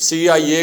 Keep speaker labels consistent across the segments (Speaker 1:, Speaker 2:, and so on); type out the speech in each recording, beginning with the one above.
Speaker 1: CIA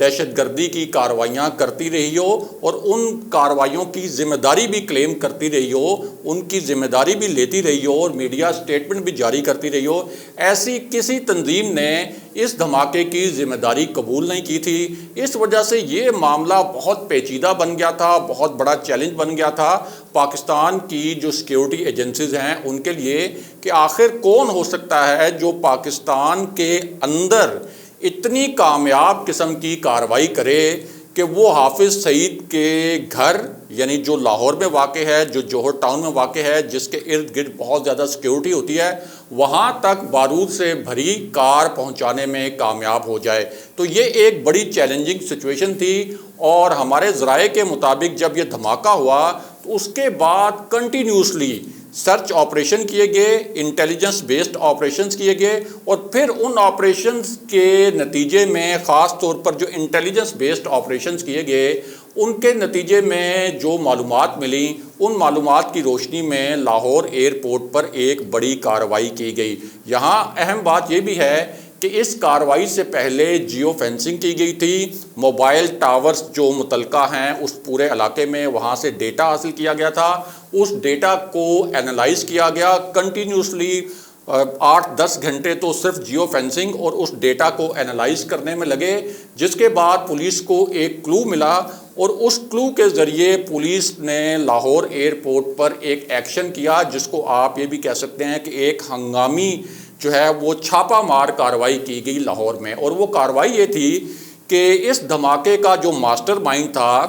Speaker 1: دہشت گردی کی کارروائیاں کرتی رہی ہو اور ان کارروائیوں کی ذمہ داری بھی کلیم کرتی رہی ہو، ان کی ذمہ داری بھی لیتی رہی ہو اور میڈیا سٹیٹمنٹ بھی جاری کرتی رہی ہو، ایسی کسی تنظیم نے اس دھماکے کی ذمہ داری قبول نہیں کی تھی۔ اس وجہ سے یہ معاملہ بہت پیچیدہ بن گیا تھا، بہت بڑا چیلنج بن گیا تھا پاکستان کی جو سیکیورٹی ایجنسیز ہیں ان کے لیے، کہ آخر کون ہو سکتا ہے جو پاکستان کے اندر اتنی کامیاب قسم کی کارروائی کرے کہ وہ حافظ سعید کے گھر، یعنی جو لاہور میں واقع ہے، جو جوہر ٹاؤن میں واقع ہے، جس کے ارد گرد بہت زیادہ سیکیورٹی ہوتی ہے، وہاں تک بارود سے بھری کار پہنچانے میں کامیاب ہو جائے۔ تو یہ ایک بڑی چیلنجنگ سچویشن تھی، اور ہمارے ذرائع کے مطابق جب یہ دھماکہ ہوا تو اس کے بعد کنٹینیوسلی سرچ آپریشن کیے گئے، انٹیلیجنس بیسڈ آپریشنز کیے گئے، اور پھر ان آپریشنز کے نتیجے میں، خاص طور پر جو انٹیلیجنس بیسڈ آپریشنز کیے گئے، ان کے نتیجے میں جو معلومات ملی، ان معلومات کی روشنی میں لاہور ایئرپورٹ پر ایک بڑی کارروائی کی گئی۔ یہاں اہم بات یہ بھی ہے کہ اس کارروائی سے پہلے جیو فینسنگ کی گئی تھی، موبائل ٹاورز جو متعلقہ ہیں اس پورے علاقے میں، وہاں سے ڈیٹا حاصل کیا گیا تھا، اس ڈیٹا کو اینالائز کیا گیا کنٹینیوسلی 8-10 گھنٹے تو صرف جیو فینسنگ اور اس ڈیٹا کو اینالائز کرنے میں لگے، جس کے بعد پولیس کو ایک کلو ملا، اور اس کلو کے ذریعے پولیس نے لاہور ایئرپورٹ پر ایک ایکشن کیا، جس کو آپ یہ بھی کہہ سکتے ہیں کہ ایک ہنگامی جو ہے وہ چھاپا مار کارروائی کی گئی لاہور میں۔ اور وہ کارروائی یہ تھی کہ اس دھماکے کا جو ماسٹر مائنڈ تھا،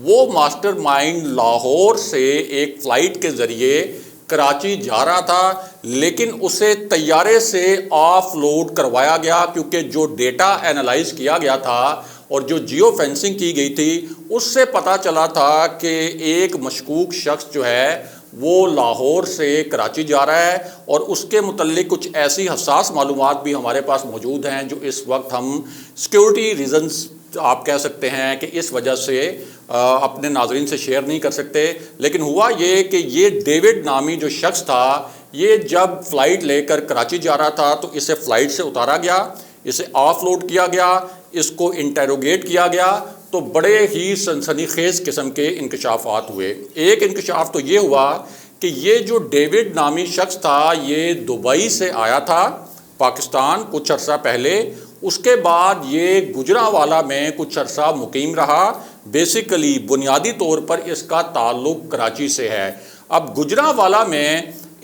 Speaker 1: وہ ماسٹر مائنڈ لاہور سے ایک فلائٹ کے ذریعے کراچی جا رہا تھا، لیکن اسے طیارے سے آف لوڈ کروایا گیا، کیونکہ جو ڈیٹا اینالائز کیا گیا تھا اور جو جیو فینسنگ کی گئی تھی، اس سے پتہ چلا تھا کہ ایک مشکوک شخص جو ہے وہ لاہور سے کراچی جا رہا ہے، اور اس کے متعلق کچھ ایسی حساس معلومات بھی ہمارے پاس موجود ہیں جو اس وقت ہم سیکیورٹی ریزنز آپ کہہ سکتے ہیں کہ اس وجہ سے اپنے ناظرین سے شیئر نہیں کر سکتے۔ لیکن ہوا یہ کہ یہ ڈیوڈ نامی جو شخص تھا، یہ جب فلائٹ لے کر کراچی جا رہا تھا تو اسے فلائٹ سے اتارا گیا، اسے آف لوڈ کیا گیا، اس کو انٹیروگیٹ کیا گیا، تو بڑے ہی سنسنی خیز قسم کے انکشافات ہوئے۔ ایک انکشاف تو یہ ہوا کہ یہ جو ڈیوڈ نامی شخص تھا، یہ دبئی سے آیا تھا پاکستان کچھ عرصہ پہلے، اس کے بعد یہ گجرانوالہ میں کچھ عرصہ مقیم رہا۔ بیسیکلی بنیادی طور پر اس کا تعلق کراچی سے ہے۔ اب گجرانوالہ میں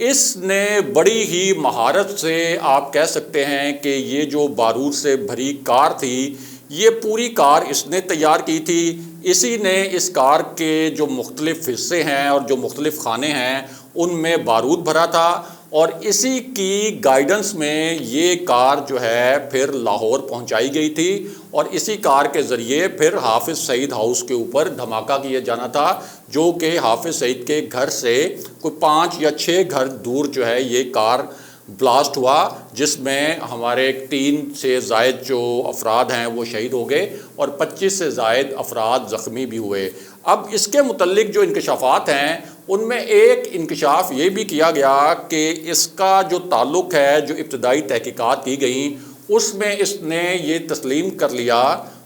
Speaker 1: اس نے بڑی ہی مہارت سے آپ کہہ سکتے ہیں کہ یہ جو بارود سے بھری کار تھی، یہ پوری کار اس نے تیار کی تھی، اسی نے اس کار کے جو مختلف حصے ہیں اور جو مختلف خانے ہیں ان میں بارود بھرا تھا، اور اسی کی گائیڈنس میں یہ کار جو ہے پھر لاہور پہنچائی گئی تھی، اور اسی کار کے ذریعے پھر حافظ سعید ہاؤس کے اوپر دھماکہ کیا جانا تھا، جو کہ حافظ سعید کے گھر سے کوئی 5 یا 6 گھر دور جو ہے یہ کار بلاسٹ ہوا، جس میں ہمارے 3 سے زائد جو افراد ہیں وہ شہید ہو گئے اور 25 سے زائد افراد زخمی بھی ہوئے۔ اب اس کے متعلق جو انکشافات ہیں ان میں ایک انکشاف یہ بھی کیا گیا کہ اس کا جو تعلق ہے، جو ابتدائی تحقیقات کی گئیں اس میں اس نے یہ تسلیم کر لیا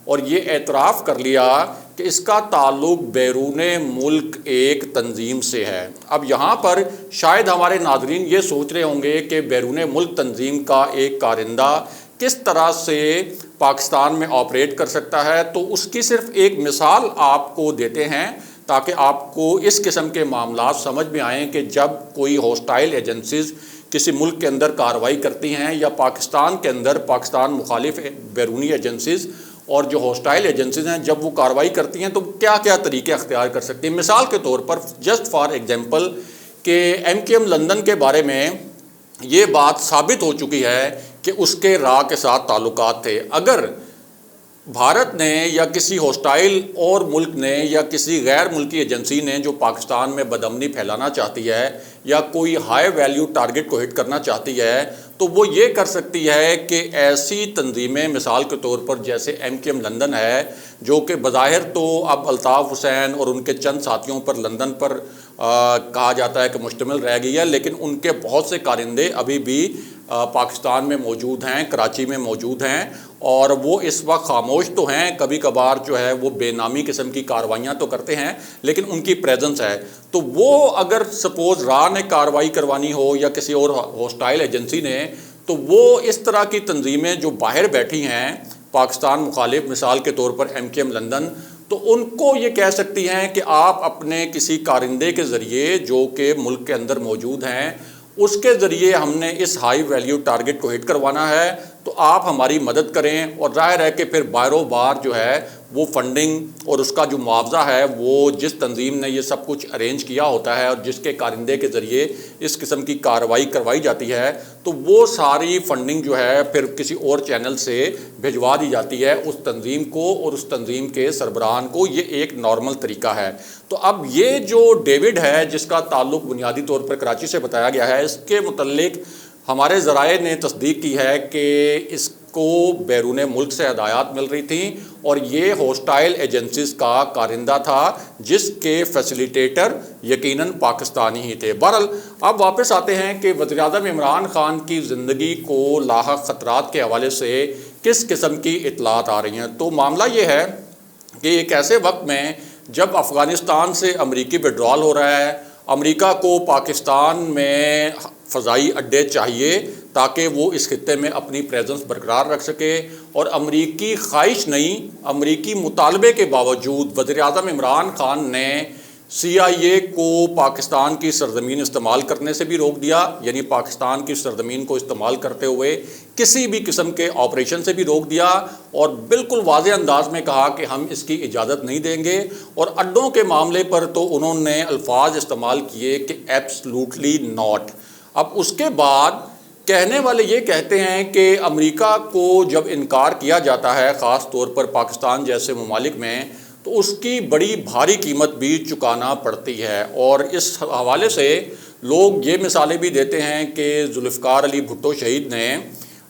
Speaker 1: اور یہ اعتراف کر لیا کہ اس کا تعلق بیرون ملک ایک تنظیم سے ہے۔ اب یہاں پر شاید ہمارے ناظرین یہ سوچ رہے ہوں گے کہ بیرون ملک تنظیم کا ایک کارندہ کس طرح سے پاکستان میں آپریٹ کر سکتا ہے، تو اس کی صرف ایک مثال آپ کو دیتے ہیں تاکہ آپ کو اس قسم کے معاملات سمجھ میں آئیں کہ جب کوئی ہوسٹائل ایجنسیز کسی ملک کے اندر کارروائی کرتی ہیں، یا پاکستان کے اندر پاکستان مخالف بیرونی ایجنسیز اور جو ہوسٹائل ایجنسیز ہیں جب وہ کارروائی کرتی ہیں تو کیا کیا طریقے اختیار کر سکتی ہیں۔ مثال کے طور پر جسٹ فار ایگزامپل کہ MKM لندن کے بارے میں یہ بات ثابت ہو چکی ہے کہ اس کے را کے ساتھ تعلقات تھے۔ اگر بھارت نے یا کسی ہوسٹائل اور ملک نے یا کسی غیر ملکی ایجنسی نے جو پاکستان میں بدامنی پھیلانا چاہتی ہے یا کوئی ہائی ویلیو ٹارگٹ کو ہٹ کرنا چاہتی ہے، تو وہ یہ کر سکتی ہے کہ ایسی تنظیمیں مثال کے طور پر جیسے MKM لندن ہے، جو کہ بظاہر تو اب الطاف حسین اور ان کے چند ساتھیوں پر لندن پر کہا جاتا ہے کہ مشتمل رہ گئی ہے، لیکن ان کے بہت سے کارندے ابھی بھی پاکستان میں موجود ہیں، کراچی میں موجود ہیں، اور وہ اس وقت خاموش تو ہیں، کبھی کبھار جو ہے وہ بے نامی قسم کی کارروائیاں تو کرتے ہیں، لیکن ان کی پریزنس ہے۔ تو وہ اگر سپوز راہ نے کارروائی کروانی ہو یا کسی اور ہوسٹائل ایجنسی نے، تو وہ اس طرح کی تنظیمیں جو باہر بیٹھی ہیں پاکستان مخالف، مثال کے طور پر MKM لندن، تو ان کو یہ کہہ سکتی ہیں کہ آپ اپنے کسی کارندے کے ذریعے جو کہ ملک کے اندر موجود ہیں، اس کے ذریعے ہم نے اس ہائی ویلیو ٹارگٹ کو ہٹ کروانا ہے، تو آپ ہماری مدد کریں، اور ظاہر ہے کہ پھر باہروں بار جو ہے وہ فنڈنگ اور اس کا جو معاوضہ ہے وہ جس تنظیم نے یہ سب کچھ ارینج کیا ہوتا ہے اور جس کے کارندے کے ذریعے اس قسم کی کارروائی کروائی جاتی ہے، تو وہ ساری فنڈنگ جو ہے پھر کسی اور چینل سے بھجوا دی جاتی ہے اس تنظیم کو اور اس تنظیم کے سربراہان کو۔ یہ ایک نارمل طریقہ ہے۔ تو اب یہ جو ڈیوڈ ہے جس کا تعلق بنیادی طور پر کراچی سے بتایا گیا ہے، اس کے متعلق ہمارے ذرائع نے تصدیق کی ہے کہ اس کو بیرون ملک سے ہدایات مل رہی تھیں، اور یہ ہوسٹائل ایجنسیز کا کارندہ تھا جس کے فیسیلیٹیٹر یقیناً پاکستانی ہی تھے۔ بہرحال اب واپس آتے ہیں کہ وزیراعظم عمران خان کی زندگی کو لاحق خطرات کے حوالے سے کس قسم کی اطلاعات آ رہی ہیں۔ تو معاملہ یہ ہے کہ ایک ایسے وقت میں جب افغانستان سے امریکی وڈرال ہو رہا ہے، امریکہ کو پاکستان میں فضائی اڈے چاہیے تاکہ وہ اس خطے میں اپنی پریزنس برقرار رکھ سکے، اور امریکی خواہش نہیں، امریکی مطالبے کے باوجود وزیراعظم عمران خان نے CIA کو پاکستان کی سرزمین استعمال کرنے سے بھی روک دیا، یعنی پاکستان کی سرزمین کو استعمال کرتے ہوئے کسی بھی قسم کے آپریشن سے بھی روک دیا، اور بالکل واضح انداز میں کہا کہ ہم اس کی اجازت نہیں دیں گے۔ اور اڈوں کے معاملے پر تو انہوں نے الفاظ استعمال کیے کہ ایبسلوٹلی ناٹ۔ اب اس کے بعد کہنے والے یہ کہتے ہیں کہ امریکہ کو جب انکار کیا جاتا ہے، خاص طور پر پاکستان جیسے ممالک میں، تو اس کی بڑی بھاری قیمت بھی چکانا پڑتی ہے۔ اور اس حوالے سے لوگ یہ مثالیں بھی دیتے ہیں کہ ذوالفقار علی بھٹو شہید نے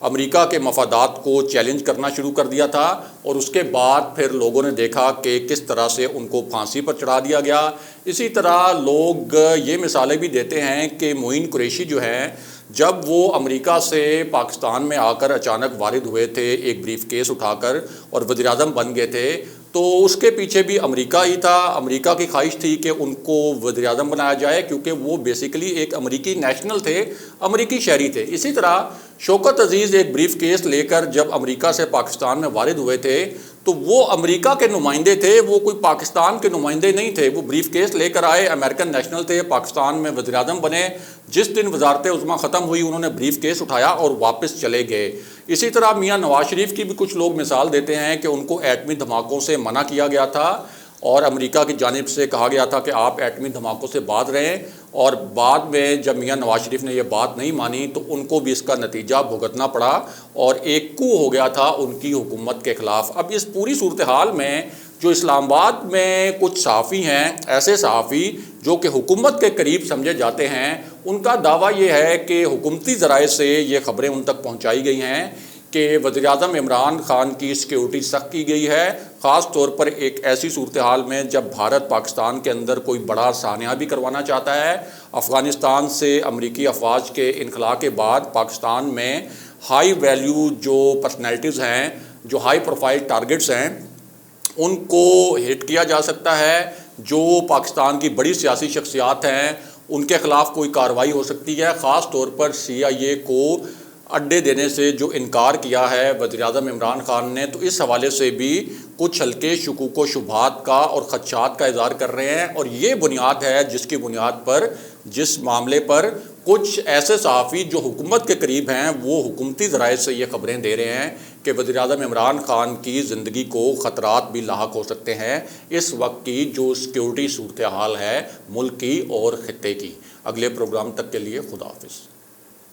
Speaker 1: امریکہ کے مفادات کو چیلنج کرنا شروع کر دیا تھا، اور اس کے بعد پھر لوگوں نے دیکھا کہ کس طرح سے ان کو پھانسی پر چڑھا دیا گیا۔ اسی طرح لوگ یہ مثالیں بھی دیتے ہیں کہ معین قریشی جو ہیں، جب وہ امریکہ سے پاکستان میں آ کر اچانک وارد ہوئے تھے ایک بریف کیس اٹھا کر اور وزیر اعظم بن گئے تھے، تو اس کے پیچھے بھی امریکہ ہی تھا۔ امریکہ کی خواہش تھی کہ ان کو وزیر اعظم بنایا جائے، کیونکہ وہ بیسیکلی ایک امریکی نیشنل تھے، امریکی شہری تھے۔ اسی طرح شوکت عزیز ایک بریف کیس لے کر جب امریکہ سے پاکستان میں وارد ہوئے تھے، تو وہ امریکہ کے نمائندے تھے، وہ کوئی پاکستان کے نمائندے نہیں تھے۔ وہ بریف کیس لے کر آئے، امریکن نیشنل تھے، پاکستان میں وزیر اعظم بنے۔ جس دن وزارت عظمیٰ ختم ہوئی انہوں نے بریف کیس اٹھایا اور واپس چلے گئے۔ اسی طرح میاں نواز شریف کی بھی کچھ لوگ مثال دیتے ہیں کہ ان کو ایٹمی دھماکوں سے منع کیا گیا تھا، اور امریکہ کی جانب سے کہا گیا تھا کہ آپ ایٹمی دھماکوں سے باز رہیں، اور بعد میں جب میاں نواز شریف نے یہ بات نہیں مانی تو ان کو بھی اس کا نتیجہ بھگتنا پڑا، اور ایک کو ہو گیا تھا ان کی حکومت کے خلاف۔ اب اس پوری صورتحال میں جو اسلام آباد میں کچھ صحافی ہیں، ایسے صحافی جو کہ حکومت کے قریب سمجھے جاتے ہیں، ان کا دعویٰ یہ ہے کہ حکومتی ذرائع سے یہ خبریں ان تک پہنچائی گئی ہیں کہ وزیر اعظم عمران خان کی سیکیورٹی سخت کی گئی ہے، خاص طور پر ایک ایسی صورتحال میں جب بھارت پاکستان کے اندر کوئی بڑا سانحہ بھی کروانا چاہتا ہے۔ افغانستان سے امریکی افواج کے انخلاء کے بعد پاکستان میں ہائی ویلیو جو پرسنالٹیز ہیں، جو ہائی پروفائل ٹارگٹس ہیں، ان کو ہٹ کیا جا سکتا ہے۔ جو پاکستان کی بڑی سیاسی شخصیات ہیں ان کے خلاف کوئی کارروائی ہو سکتی ہے، خاص طور پر CIA کو اڈے دینے سے جو انکار کیا ہے وزیر اعظم عمران خان نے، تو اس حوالے سے بھی کچھ ہلکے شکوک و شبہات کا اور خدشات کا اظہار کر رہے ہیں۔ اور یہ بنیاد ہے جس کی بنیاد پر جس معاملے پر کچھ ایسے صحافی جو حکومت کے قریب ہیں وہ حکومتی ذرائع سے یہ خبریں دے رہے ہیں کہ وزیر اعظم عمران خان کی زندگی کو خطرات بھی لاحق ہو سکتے ہیں اس وقت کی جو سیکیورٹی صورتحال ہے ملک کی اور خطے کی۔ اگلے پروگرام تک کے لیے خدا حافظ۔